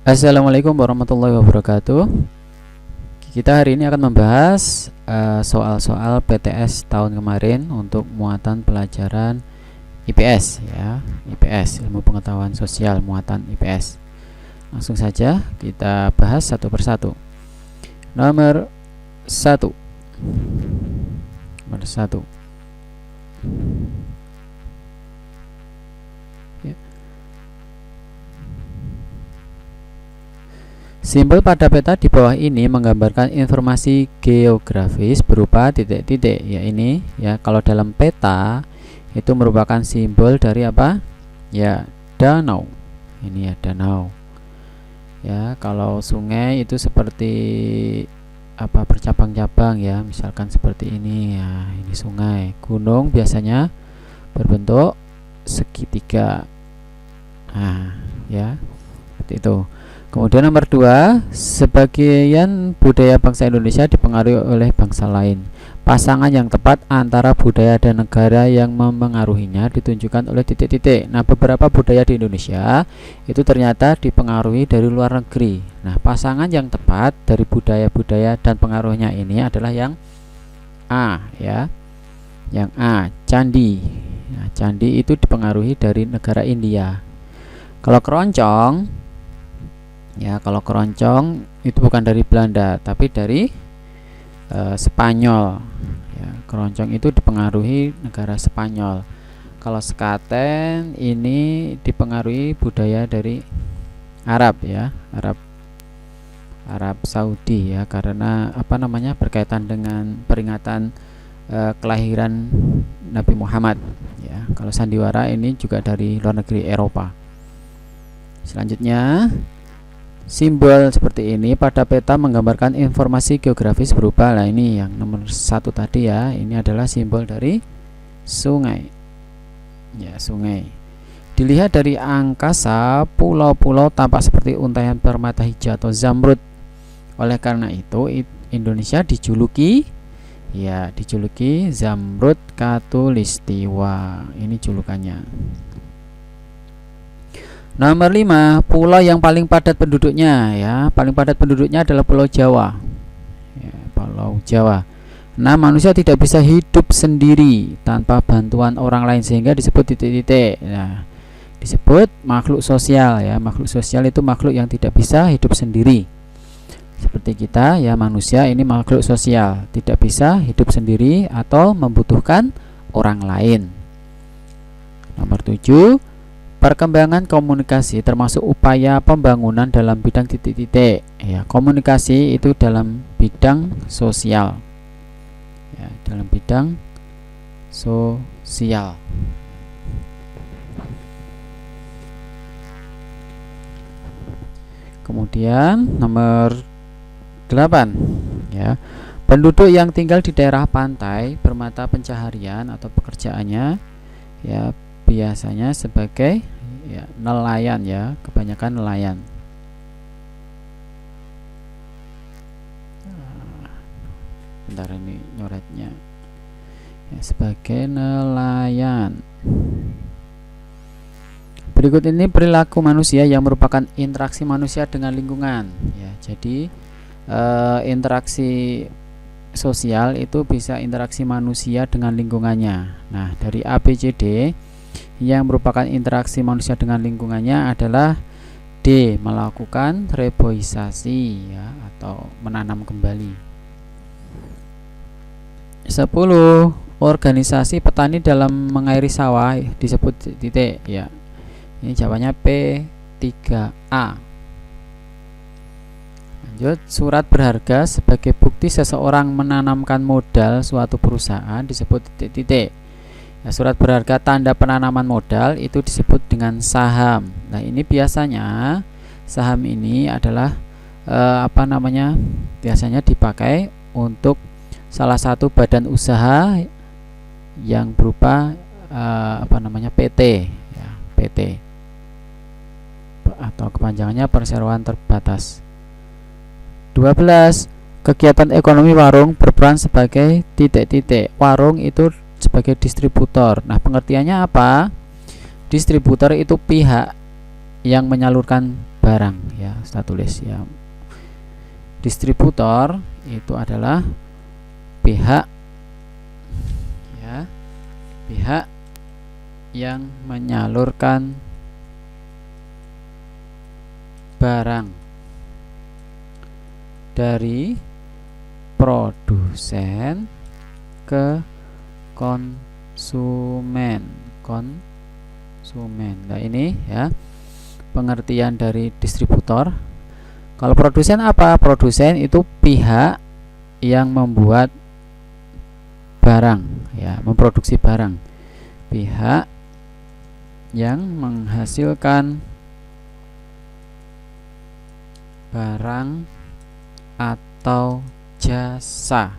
Assalamualaikum warahmatullahi wabarakatuh. Kita hari ini akan membahas soal-soal PTS tahun kemarin untuk muatan pelajaran IPS ya, IPS ilmu pengetahuan sosial muatan IPS. Langsung saja kita bahas satu persatu. Nomor 1. Nomor 1. Simbol pada peta di bawah ini menggambarkan informasi geografis berupa titik-titik. Ya ini ya, kalau dalam peta itu merupakan simbol dari apa? Ya, danau. Ini ya danau. Ya, kalau sungai itu seperti apa, bercabang-cabang ya, misalkan seperti ini ya, ini sungai. Gunung biasanya berbentuk segitiga. Nah, ya. Seperti itu. Kemudian nomor 2, sebagian budaya bangsa Indonesia dipengaruhi oleh bangsa lain. Pasangan yang tepat antara budaya dan negara yang memengaruhinya ditunjukkan oleh titik-titik. Nah, beberapa budaya di Indonesia itu ternyata dipengaruhi dari luar negeri. Nah, pasangan yang tepat dari budaya-budaya dan pengaruhnya ini adalah yang A ya. Yang A, candi. Nah, candi itu dipengaruhi dari negara India. Kalau keroncong ya, kalau keroncong itu bukan dari Belanda tapi dari Spanyol ya, keroncong itu dipengaruhi negara Spanyol. Kalau sekaten ini dipengaruhi budaya dari Arab ya, Arab Saudi ya, karena apa namanya, berkaitan dengan peringatan kelahiran Nabi Muhammad ya. Kalau sandiwara ini juga dari luar negeri, Eropa. Selanjutnya, simbol seperti ini pada peta menggambarkan informasi geografis berupa, nah ini yang nomor 1 tadi ya, ini adalah simbol dari sungai ya, sungai. Dilihat dari angkasa, pulau-pulau tampak seperti untaian permata hijau atau zamrud. Oleh karena itu Indonesia dijuluki Zamrud Khatulistiwa, ini julukannya. Nomor 5, pulau yang paling padat penduduknya ya, paling padat penduduknya adalah Pulau Jawa ya, Pulau Jawa. Nah, manusia tidak bisa hidup sendiri tanpa bantuan orang lain sehingga disebut titik-titik. Nah, disebut makhluk sosial ya. Makhluk sosial itu makhluk yang tidak bisa hidup sendiri. Seperti kita ya, manusia ini makhluk sosial, tidak bisa hidup sendiri atau membutuhkan orang lain. Nomor 7, perkembangan komunikasi termasuk upaya pembangunan dalam bidang titik-titik ya. Komunikasi itu dalam bidang sosial ya, dalam bidang sosial. Kemudian nomor 8 ya, penduduk yang tinggal di daerah pantai bermata pencaharian atau pekerjaannya ya biasanya sebagai ya, nelayan ya, kebanyakan nelayan. Bentar, ini nyoretnya ya, sebagai nelayan. Berikut ini perilaku manusia yang merupakan interaksi manusia dengan lingkungan ya. Jadi interaksi sosial itu bisa interaksi manusia dengan lingkungannya. Nah, dari A, B, C, D yang merupakan interaksi manusia dengan lingkungannya adalah D, melakukan reboisasi ya, atau menanam kembali. 10, organisasi petani dalam mengairi sawah disebut titik ya. Ini jawabannya P3A. Lanjut, surat berharga sebagai bukti seseorang menanamkan modal suatu perusahaan disebut titik-titik. Nah, surat berharga tanda penanaman modal itu disebut dengan saham. Nah, ini biasanya saham ini adalah biasanya dipakai untuk salah satu badan usaha yang berupa PT ya, PT atau kepanjangannya perseroan terbatas. 12, kegiatan ekonomi warung berperan sebagai titik-titik. Warung itu sebagai distributor. Nah, pengertiannya apa? Distributor itu pihak yang menyalurkan barang ya. kita tulis ya. Distributor itu adalah pihak ya, pihak yang menyalurkan barang dari produsen ke konsumen. Nah, ini ya pengertian dari distributor. Kalau produsen apa? Produsen itu pihak yang membuat barang ya, memproduksi barang. Pihak yang menghasilkan barang atau jasa.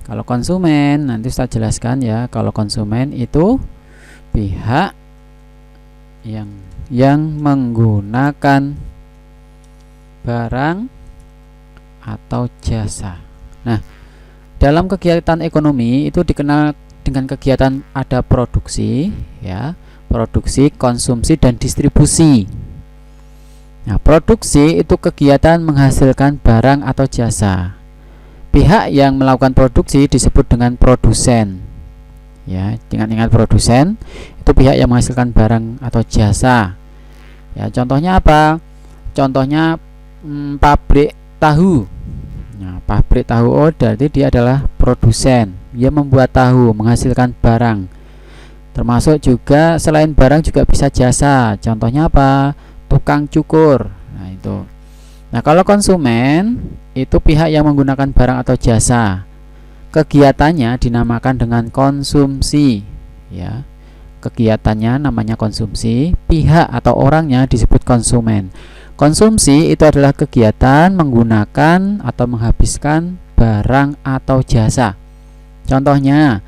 Kalau konsumen nanti saya jelaskan ya. Kalau konsumen itu pihak yang menggunakan barang atau jasa. Nah, dalam kegiatan ekonomi itu dikenal dengan kegiatan ada produksi ya, produksi, konsumsi dan distribusi. Nah, produksi itu kegiatan menghasilkan barang atau jasa. Pihak yang melakukan produksi disebut dengan produsen. Ya, ingat produsen itu pihak yang menghasilkan barang atau jasa. Ya, contohnya apa? Contohnya pabrik tahu. Nah, pabrik tahu berarti dia adalah produsen. Dia membuat tahu, menghasilkan barang. Termasuk juga selain barang juga bisa jasa. Contohnya apa? Tukang cukur. Nah, itu. Nah, kalau konsumen itu pihak yang menggunakan barang atau jasa. Kegiatannya dinamakan dengan konsumsi, ya. Kegiatannya namanya konsumsi, pihak atau orangnya disebut konsumen. Konsumsi itu adalah kegiatan menggunakan atau menghabiskan barang atau jasa. Contohnya,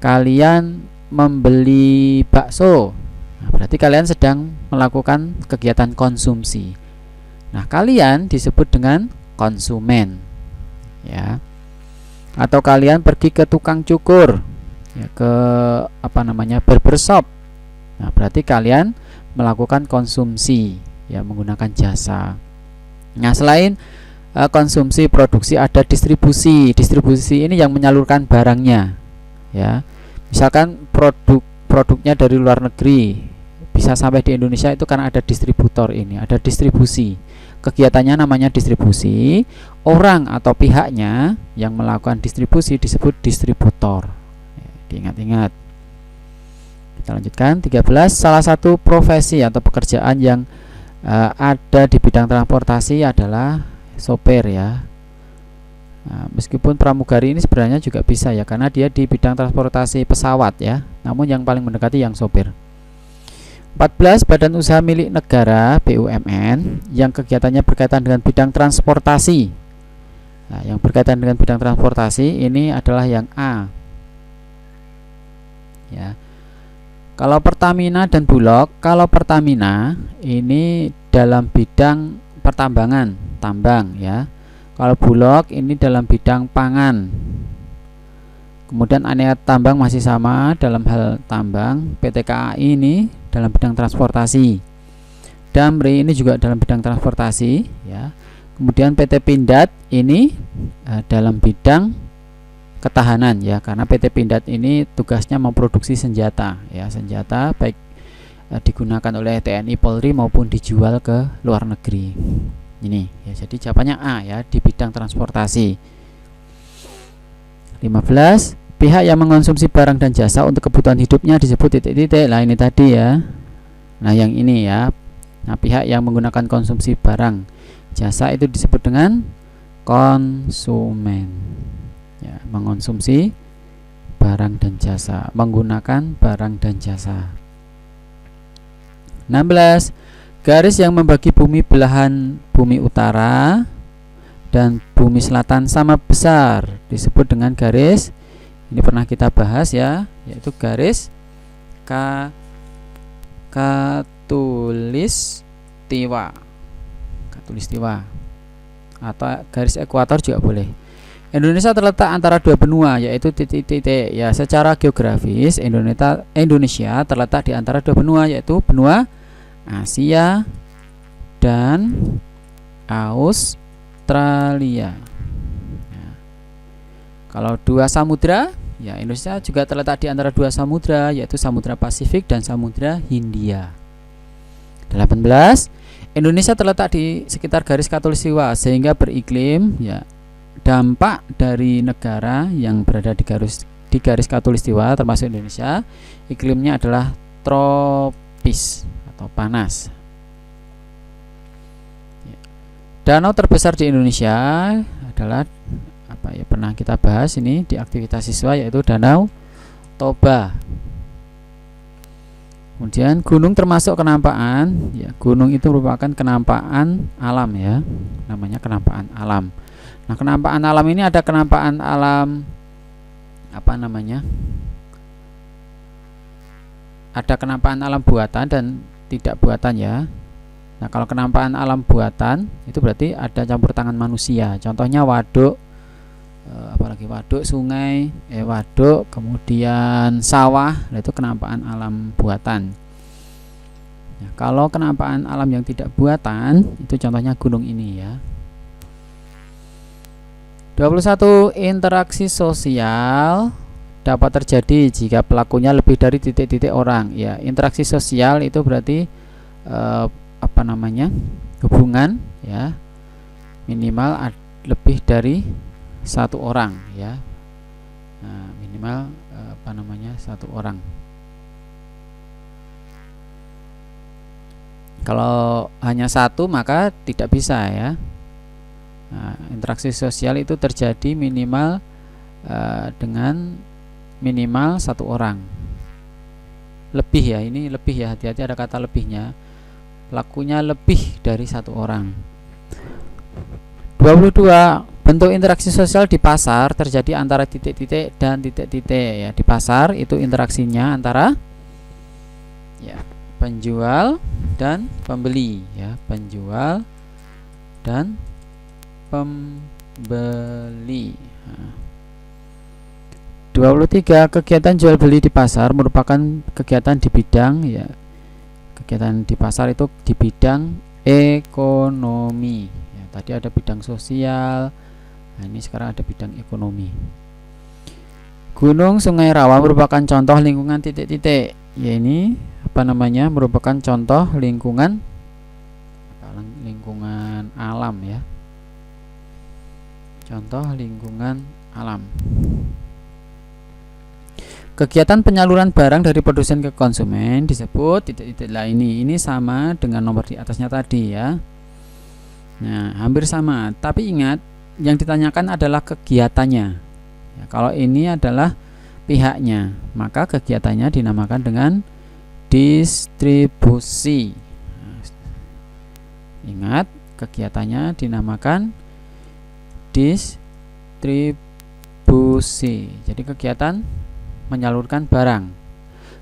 kalian membeli bakso. Nah, berarti kalian sedang melakukan kegiatan konsumsi. Nah, kalian disebut dengan konsumen, ya. Atau kalian pergi ke tukang cukur, ya, ke barbershop. Nah, berarti kalian melakukan konsumsi, ya, menggunakan jasa. Nah, selain konsumsi, produksi, ada distribusi. Distribusi ini yang menyalurkan barangnya, ya. Misalkan produknya dari luar negeri bisa sampai di Indonesia itu karena ada distributor ini, ada distribusi. Kegiatannya namanya distribusi. Orang atau pihaknya yang melakukan distribusi disebut distributor. Diingat-ingat. Kita lanjutkan. 13. Salah satu profesi atau pekerjaan yang ada di bidang transportasi adalah sopir, ya. Nah, meskipun pramugari ini sebenarnya juga bisa, ya, karena dia di bidang transportasi pesawat, ya. Namun yang paling mendekati yang sopir. 14. Badan usaha milik negara BUMN yang kegiatannya berkaitan dengan bidang transportasi. Nah, yang berkaitan dengan bidang transportasi ini adalah yang A, ya. Kalau Pertamina dan Bulog, kalau Pertamina ini dalam bidang pertambangan, tambang, ya. Kalau Bulog ini dalam bidang pangan. Kemudian Anea Tambang masih sama dalam hal tambang. PT KAI ini dalam bidang transportasi. Damri ini juga dalam bidang transportasi, ya. Kemudian PT Pindad ini dalam bidang ketahanan, ya, karena PT Pindad ini tugasnya memproduksi senjata, ya, senjata baik digunakan oleh TNI Polri maupun dijual ke luar negeri. Ini, ya, jadi jawabannya A, ya, di bidang transportasi. 15. Pihak yang mengonsumsi barang dan jasa untuk kebutuhan hidupnya disebut titik-titik. Nah, ini tadi, ya. Nah, yang ini, ya. Nah, pihak yang menggunakan konsumsi barang jasa itu disebut dengan konsumen, ya, mengonsumsi barang dan jasa, menggunakan barang dan jasa. 16. Garis yang membagi bumi belahan bumi utara dan bumi selatan sama besar disebut dengan garis, ini pernah kita bahas, ya, yaitu garis Khatulistiwa atau garis ekuator juga boleh. Indonesia terletak antara dua benua, yaitu titik-titik, ya. Secara geografis Indonesia terletak di antara dua benua, yaitu benua Asia dan Australia. Ya. Kalau dua samudra, ya Indonesia juga terletak di antara dua samudra, yaitu Samudra Pasifik dan Samudra Hindia. 18. Indonesia terletak di sekitar garis khatulistiwa sehingga beriklim, ya, dampak dari negara yang berada di garis khatulistiwa termasuk Indonesia, iklimnya adalah tropis atau panas. Danau terbesar di Indonesia adalah apa ya, pernah kita bahas ini di aktivitas siswa, yaitu Danau Toba. Kemudian gunung termasuk kenampaan, ya gunung itu merupakan kenampaan alam, ya namanya kenampaan alam. Nah, kenampaan alam ini ada kenampaan alam apa namanya, ada kenampaan alam buatan dan tidak buatan, ya. Nah, kalau kenampaan alam buatan itu berarti ada campur tangan manusia. Contohnya waduk, apalagi waduk sungai, waduk, kemudian sawah, itu kenampaan alam buatan. Nah, kalau kenampaan alam yang tidak buatan itu contohnya gunung ini, ya. 21. Interaksi sosial dapat terjadi jika pelakunya lebih dari titik-titik orang. Ya, interaksi sosial itu berarti apa namanya, hubungan, ya minimal lebih dari satu orang, ya. Nah, minimal apa namanya, satu orang. Kalau hanya satu maka tidak bisa, ya. Nah, interaksi sosial itu terjadi minimal dengan minimal satu orang. Lebih, ya, ini lebih, ya, hati-hati ada kata lebihnya. Pelakunya lebih dari satu orang. 22. Bentuk interaksi sosial di pasar terjadi antara titik-titik dan titik-titik, ya. Di pasar itu interaksinya antara, ya, penjual dan pembeli, ya, penjual dan pembeli. Nah. 23. Kegiatan jual beli di pasar merupakan kegiatan di bidang, ya, kegiatan di pasar itu di bidang ekonomi, ya. Tadi ada bidang sosial, nah ini sekarang ada bidang ekonomi. Gunung, sungai, rawa merupakan contoh lingkungan titik-titik, ya ini apa namanya, merupakan contoh lingkungan alam, ya. Contoh lingkungan alam. Kegiatan penyaluran barang dari produsen ke konsumen disebut titik-titik lain. Ini sama dengan nomor di atasnya tadi, ya. Nah, hampir sama, tapi ingat yang ditanyakan adalah kegiatannya. Ya, kalau ini adalah pihaknya, maka kegiatannya dinamakan dengan distribusi. Nah, ingat, kegiatannya dinamakan distribusi. Jadi kegiatan menyalurkan barang.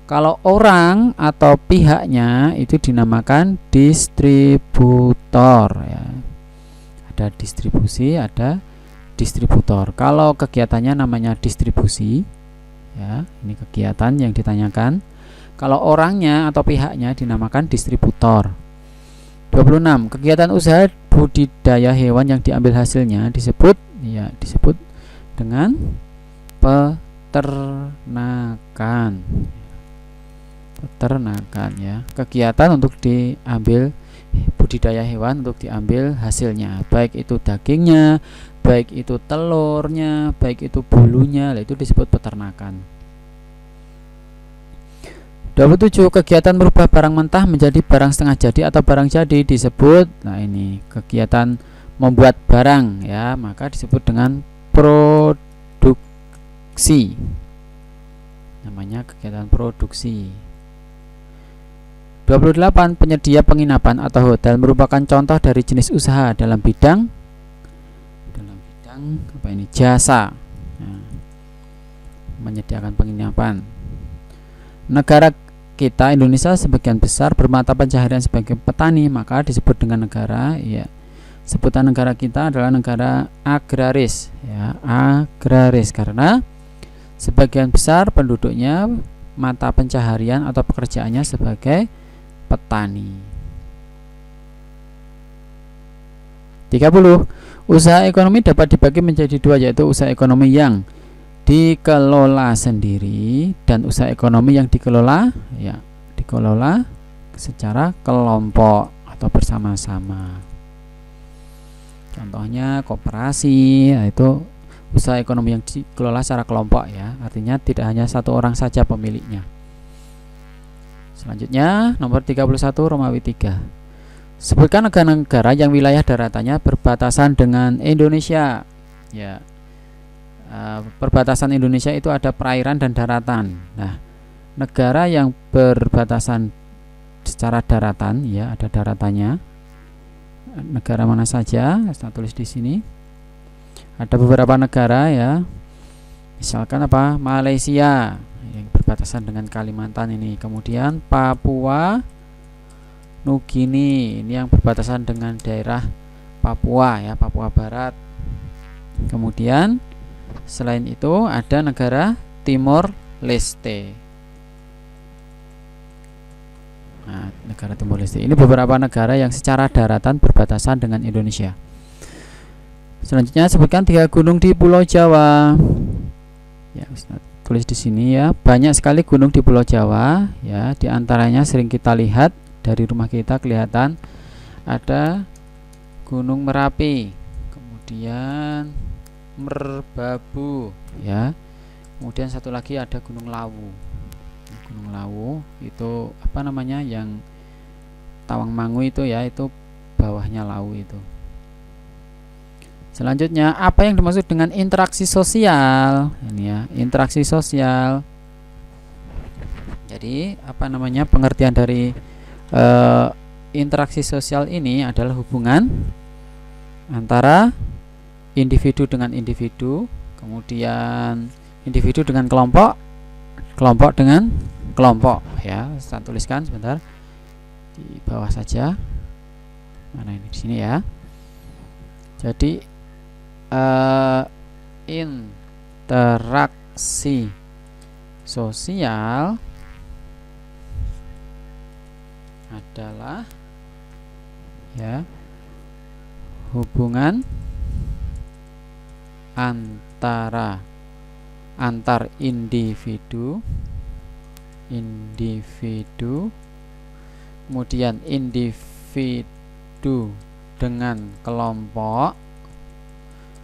Kalau orang atau pihaknya itu dinamakan distributor, ya. Ada distribusi, ada distributor. Kalau kegiatannya namanya distribusi, ya, ini kegiatan yang ditanyakan. Kalau orangnya atau pihaknya dinamakan distributor. 26. Kegiatan usaha budidaya hewan yang diambil hasilnya disebut dengan peternakan. Peternakan, ya. Kegiatan untuk diambil budidaya hewan untuk diambil hasilnya, baik itu dagingnya, baik itu telurnya, baik itu bulunya, itu disebut peternakan. 27. Kegiatan merubah barang mentah menjadi barang setengah jadi atau barang jadi disebut, nah ini kegiatan membuat barang, ya, maka disebut dengan produksi. Namanya kegiatan produksi. 28. Penyedia penginapan atau hotel merupakan contoh dari jenis usaha dalam bidang apa ini, jasa, nah, menyediakan penginapan. Negara kita Indonesia sebagian besar bermata pencaharian sebagai petani, maka disebut dengan negara, ya. Sebutan negara kita adalah negara agraris, ya, agraris, karena sebagian besar penduduknya mata pencaharian atau pekerjaannya sebagai petani. 30. Usaha ekonomi dapat dibagi menjadi dua, yaitu usaha ekonomi yang dikelola sendiri dan usaha ekonomi yang dikelola secara kelompok atau bersama-sama. Contohnya koperasi, yaitu usaha ekonomi yang dikelola secara kelompok ya, artinya tidak hanya satu orang saja pemiliknya. Selanjutnya nomor 31 Romawi 3. Sebutkan negara-negara yang wilayah daratannya berbatasan dengan Indonesia. Ya, perbatasan Indonesia itu ada perairan dan daratan. Nah, negara yang berbatasan secara daratan, ya ada daratannya. Negara mana saja? Saya tulis di sini. Ada beberapa negara ya. Misalkan apa? Malaysia yang berbatasan dengan Kalimantan ini. Kemudian Papua Nugini ini yang berbatasan dengan daerah Papua ya, Papua Barat. Kemudian selain itu ada negara Timor Leste. Nah, negara Timor Leste ini beberapa negara yang secara daratan berbatasan dengan Indonesia. Selanjutnya sebutkan 3 gunung di Pulau Jawa. Ya, tulis di sini ya. Banyak sekali gunung di Pulau Jawa ya, di antaranya sering kita lihat dari rumah kita kelihatan ada Gunung Merapi, kemudian Merbabu ya. Kemudian satu lagi ada Gunung Lawu. Gunung Lawu itu apa namanya, yang Tawangmangu itu ya, itu bawahnya Lawu itu. Selanjutnya, apa yang dimaksud dengan interaksi sosial? Ini ya, interaksi sosial. Jadi, apa namanya, pengertian dari interaksi sosial ini adalah hubungan antara individu dengan individu, kemudian individu dengan kelompok, kelompok dengan kelompok ya. Saya tuliskan sebentar di bawah saja. Mana ini, di sini ya. Jadi interaksi sosial adalah ya hubungan antar individu, kemudian individu dengan kelompok,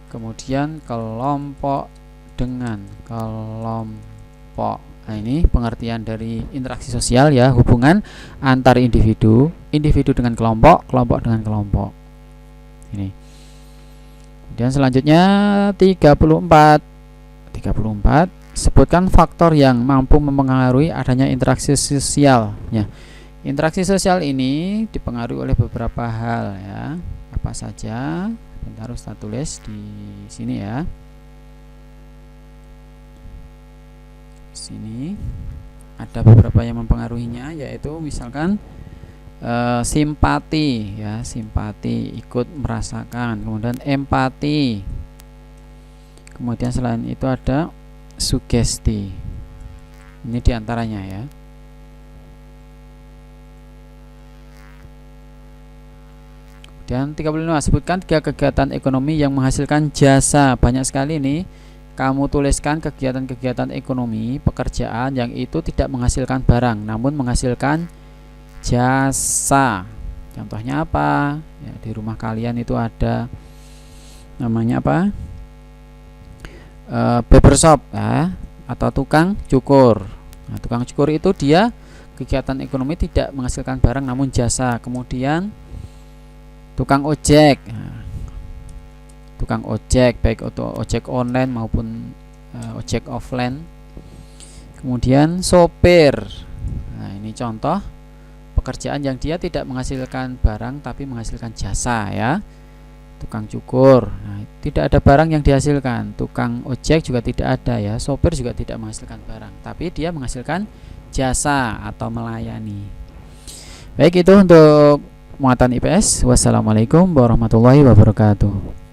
kemudian kelompok dengan kelompok. Nah, ini pengertian dari interaksi sosial ya, hubungan antar individu, individu dengan kelompok, kelompok dengan kelompok. Ini. Kemudian selanjutnya 34. Sebutkan faktor yang mampu mempengaruhi adanya interaksi sosial ya. Interaksi sosial ini dipengaruhi oleh beberapa hal ya. Apa saja? Bentar, harus kita tulis di sini ya. Sini ada beberapa yang mempengaruhinya, yaitu misalkan simpati ya, simpati, ikut merasakan, kemudian empati, kemudian selain itu ada sugesti. Ini diantaranya ya. Kemudian 35, sebutkan 3 kegiatan ekonomi yang menghasilkan jasa. Banyak sekali nih. Kamu tuliskan kegiatan-kegiatan ekonomi, pekerjaan yang itu tidak menghasilkan barang, namun menghasilkan jasa. Contohnya apa? Ya, di rumah kalian itu ada namanya apa? Barbershop ya, atau tukang cukur. Nah, tukang cukur itu dia kegiatan ekonomi tidak menghasilkan barang, namun jasa. Kemudian tukang ojek. Nah, tukang ojek baik ojek online maupun ojek offline. Kemudian sopir. Nah, ini contoh pekerjaan yang dia tidak menghasilkan barang tapi menghasilkan jasa ya. Tukang cukur, nah, tidak ada barang yang dihasilkan. Tukang ojek juga tidak ada ya. Sopir juga tidak menghasilkan barang, tapi dia menghasilkan jasa atau melayani. Baik, itu untuk muatan IPS. Wassalamualaikum warahmatullahi wabarakatuh.